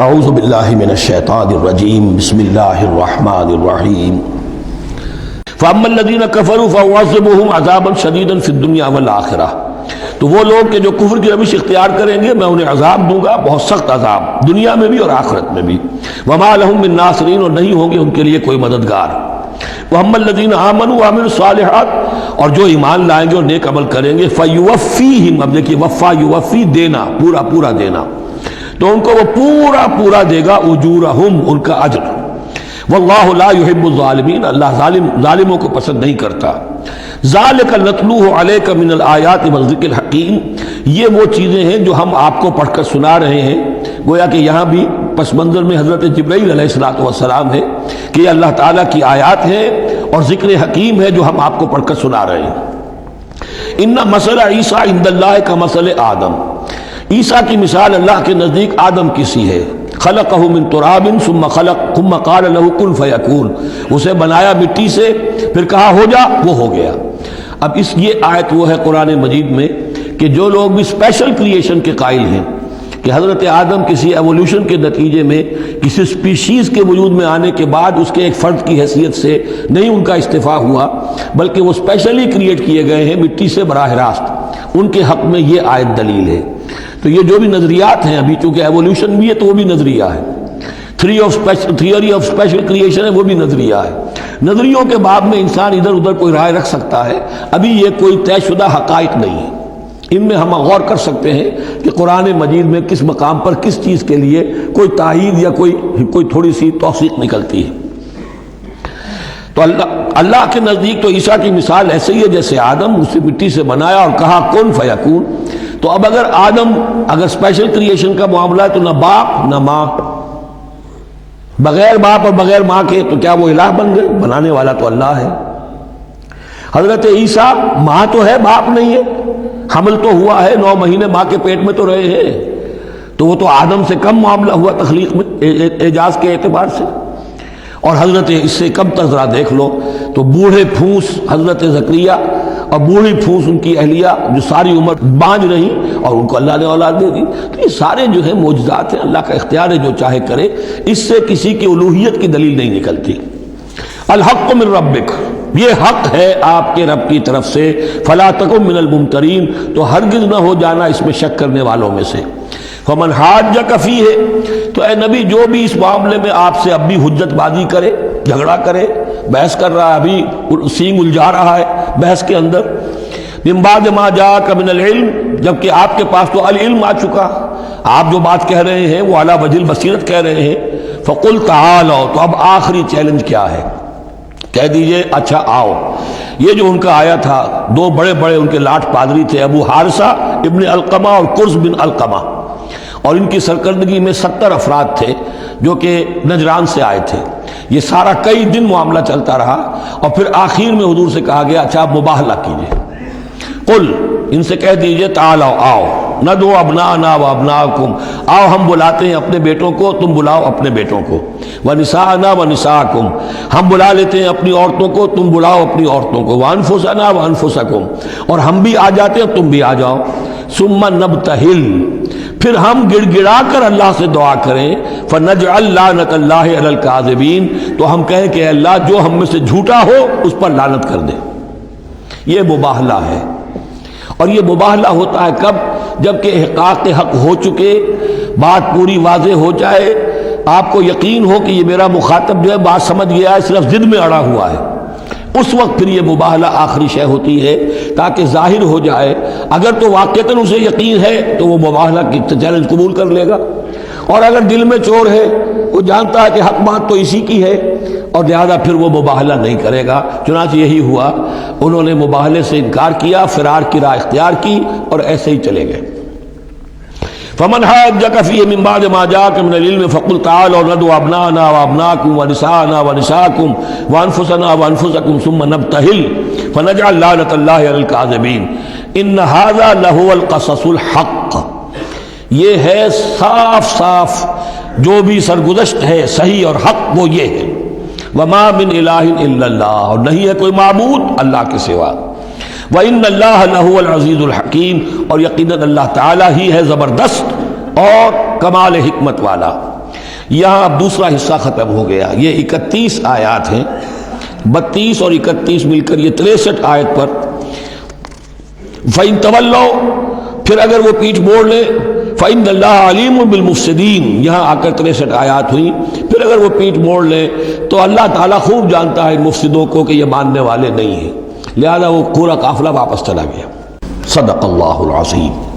اعوذ باللہ من الشیطان الرجیم بسم اللہ الرحمن الرحیم فاما الذین کفروا فاعذبهم عذابا شدیدا فی الدنیا والآخرہ، تو وہ لوگ کہ جو کفر کی روش اختیار کریں گے میں انہیں عذاب دوں گا، بہت سخت عذاب، دنیا میں بھی اور آخرت میں بھی۔ وما لهم من ناصرین، اور نہیں ہوں گے ان کے لیے کوئی مددگار۔ واما الذین آمنوا وعملوا الصالحات، اور جو ایمان لائیں گے اور نیک عمل کریں گے، فیوفیہم، اب دیکھیے وفا یوفی، دینا، پورا پورا دینا، تو ان کو وہ پورا پورا دے گا، اجورہم، ان کا اجر۔ واللہ لا يحب الظالمین، اللہ ظالموں کو پسند نہیں کرتا۔ ذالک نتلوہ علیک من الآیات والذکر الحکیم، یہ وہ چیزیں ہیں جو ہم آپ کو پڑھ کر سنا رہے ہیں۔ گویا کہ یہاں بھی پس منظر میں حضرت جبرائیل علیہ السلام ہے کہ یہ اللہ تعالیٰ کی آیات ہیں اور ذکر حکیم ہے جو ہم آپ کو پڑھ کر سنا رہے ہیں۔ ان مثل عیسیٰ عند اللہ کا مثل آدم، عیسیٰ کی مثال اللہ کے نزدیک آدم کی سی ہے۔ خلقہ من تراب ثم قال له کن فیکون، اسے بنایا مٹی سے پھر کہا ہو جا، وہ ہو گیا۔ اب یہ آیت وہ ہے قرآن مجید میں کہ جو لوگ بھی اسپیشل کریشن کے قائل ہیں کہ حضرت آدم کسی ایولیوشن کے نتیجے میں کسی اسپیشیز کے وجود میں آنے کے بعد اس کے ایک فرد کی حیثیت سے نہیں ان کا استفاع ہوا، بلکہ وہ اسپیشلی کریٹ کیے گئے ہیں مٹی سے براہ راست، ان کے حق میں یہ آیت دلیل ہے۔ تو یہ جو بھی نظریات ہیں، ابھی چونکہ ایولیوشن بھی ہے تو وہ بھی نظریہ ہے، تھیوری آف اسپیشل کریشن ہے وہ بھی نظریہ ہے۔ نظریوں کے باب میں انسان ادھر ادھر کوئی رائے رکھ سکتا ہے، ابھی یہ کوئی طے شدہ حقائق نہیں ہے۔ ان میں ہم غور کر سکتے ہیں کہ قرآن مجید میں کس مقام پر کس چیز کے لیے کوئی تائید یا کوئی تھوڑی سی توثیق نکلتی ہے۔ تو اللہ کے نزدیک تو عیسیٰ کی مثال ایسے ہی ہے جیسے آدم، اسے مٹی سے بنایا اور کہا کن فیکون۔ تو اب اگر اسپیشل کریشن کا معاملہ ہے تو نہ باپ نہ ماں، بغیر باپ اور بغیر ماں کے، تو کیا وہ الہ بن گئے؟ بنانے والا تو اللہ ہے۔ حضرت عیسیٰ ماں تو ہے، باپ نہیں ہے، حمل تو ہوا ہے، 9 مہینے ماں کے پیٹ میں تو رہے ہیں، تو وہ تو آدم سے کم معاملہ ہوا تخلیق میں اعجاز کے اعتبار سے۔ اور حضرت اس سے کم تر ذرا دیکھ لو تو بوڑھے پھوس حضرت زکریا اور بوڑھی پھوس ان کی اہلیہ جو ساری عمر بانجھ رہی اور ان کو اللہ نے اولاد دے دی، تو یہ سارے جو ہیں معجزات ہیں، اللہ کا اختیار ہے جو چاہے کرے، اس سے کسی کی الوہیت کی دلیل نہیں نکلتی۔ الحق من ربک، یہ حق ہے آپ کے رب کی طرف سے، فلا تکن من الممترین، تو ہرگز نہ ہو جانا اس میں شک کرنے والوں میں سے۔ فمن حاجک فیہ، تو اے نبی جو بھی اس معاملے میں آپ سے اب بھی حجت بازی کرے، جھگڑا کرے، بحث کر رہا ہے، ابھی سینگ الجھا رہا ہے بحث کے اندر، من بعد ما جاءک من العلم، جبکہ آپ کے پاس تو العلم آ چکا، آپ جو بات کہہ رہے ہیں وہ علی وجہ البصیرت کہہ رہے ہیں، فقل تعالوا، تو اب آخری چیلنج کیا ہے؟ کہہ دیجئے اچھا آؤ۔ یہ جو ان کا آیا تھا، 2 بڑے بڑے ان کے لاٹ پادری تھے، ابو حارثہ ابن علقمہ اور قرظ بن علقمہ، اور ان کی سرکردگی میں 70 افراد تھے جو کہ نجران سے آئے تھے۔ یہ سارا کئی دن معاملہ چلتا رہا اور پھر آخر میں حضور سے کہا گیا اچھا آپ مباہلہ کیجئے، قل، ان سے کہہ دیجئے تعالوا، آؤ، ندعو ابناءنا و ابناءکم، آؤ ہم بلاتے ہیں اپنے بیٹوں کو، تم بلاؤ اپنے بیٹوں کو، ونساءنا و نساءکم، ہم بلا لیتے ہیں اپنی عورتوں کو، تم بلاؤ اپنی عورتوں کو، وانفسنا و انفسکم، اور ہم بھی آ جاتے ہیں تم بھی آ جاؤ، ثم نبتہل، پھر ہم گڑ گڑا کر اللہ سے دعا کریں، فنجعل لعنت اللہ علی الکاذبین، تو ہم کہیں کہ اللہ جو ہم میں سے جھوٹا ہو اس پر لعنت کر دے۔ یہ مباہلہ ہے، اور یہ مباہلہ ہوتا ہے کب؟ جب کہ احقاق حق ہو چکے، بات پوری واضح ہو جائے، آپ کو یقین ہو کہ یہ میرا مخاطب جو ہے بات سمجھ گیا ہے، صرف ضد میں اڑا ہوا ہے، اس وقت پھر یہ مباہلہ آخری شے ہوتی ہے تاکہ ظاہر ہو جائے۔ اگر تو واقعتاً اسے یقین ہے تو وہ مباہلہ کی چیلنج قبول کر لے گا، اور اگر دل میں چور ہے، وہ جانتا ہے کہ حق بات تو اسی کی ہے، اور لہذا پھر وہ مباہلہ نہیں کرے گا۔ چنانچہ یہی ہوا، انہوں نے مباہلے سے انکار کیا، فرار کی راہ اختیار کی اور ایسے ہی چلے گئے۔ فمن حاجک فیہ من بعد ما جاءک من العلم فقل تعالوا ندعو ابناءنا وابناءکم ونساءنا ونساءکم وانفسنا وانفسکم ثم نبتہل فنجعل لعنت اللہ علی الکاذبین ان ھذا لہو القصص الحق، یہ ہے صاف صاف جو بھی سرگزشت ہے صحیح اور حق وہ یہ ہے۔ وما من الہ الا اللہ، اور نہیں ہے کوئی معبود اللہ کے سوا۔ وَإِنَّ اللَّهَ لَهُوَ الْعَزِيزُ الْحَكِيمُ، اور یقیناً اللہ تعالیٰ ہی ہے زبردست اور کمال حکمت والا۔ یہاں اب دوسرا حصہ ختم ہو گیا. یہ 31 آیات ہیں، 32 اور 31 مل کر یہ 63 آیت پر. فَإِن تَوَلَّوْا، پھر اگر وہ پیٹھ موڑ لیں، فَإِنَّ اللَّهَ عَلِيمٌ بِالْمُفْسِدِينَ، یہاں آ کر 63 آیات ہوئی. پھر اگر وہ پیٹھ موڑ لیں تو اللہ تعالیٰ خوب جانتا ہے مفسدوں کو کہ یہ ماننے والے نہیں ہیں، لہذا وہ پورا قافلہ واپس چلا گیا. صدق اللہ العظیم.